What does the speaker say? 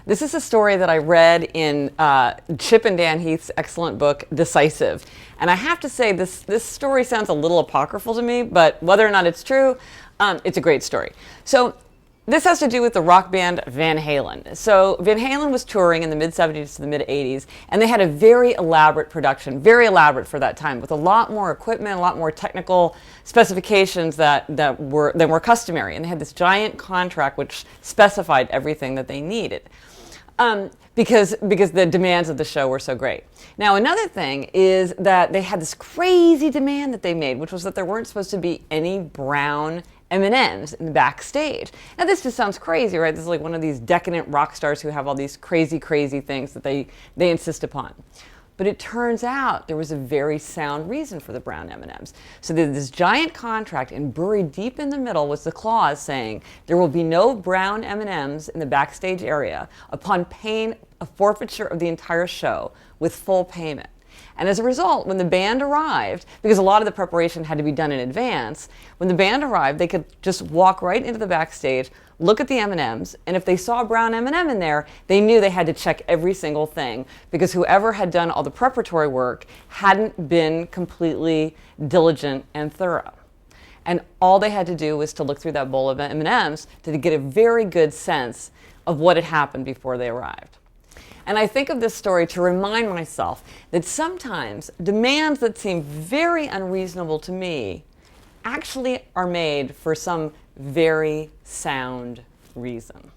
This is a story that I read in Chip and Dan Heath's excellent book, Decisive. And I have to say, this story sounds a little apocryphal to me, but whether or not it's true, it's a great story. So this has to do with the rock band Van Halen. So Van Halen was touring in the mid-70s to the mid-80s, and they had a very elaborate production, very elaborate for that time, with a lot more equipment, a lot more technical specifications than were customary. And they had this giant contract which specified everything that they needed. Because the demands of the show were so great. Now, another thing is that they had this crazy demand that they made, which was that there weren't supposed to be any brown M&Ms in the backstage. Now, this just sounds crazy, right? This is like one of these decadent rock stars who have all these crazy, crazy things that they insist upon. But it turns out there was a very sound reason for the brown M&Ms. So there's this giant contract, and buried deep in the middle was the clause saying there will be no brown M&Ms in the backstage area upon paying a forfeiture of the entire show with full payment. And as a result, when the band arrived, because a lot of the preparation had to be done in advance, when the band arrived, they could just walk right into the backstage, look at the M&Ms, and if they saw a brown M&M in there, they knew they had to check every single thing, because whoever had done all the preparatory work hadn't been completely diligent and thorough. And all they had to do was to look through that bowl of M&Ms to get a very good sense of what had happened before they arrived. And I think of this story to remind myself that sometimes demands that seem very unreasonable to me actually are made for some very sound reason.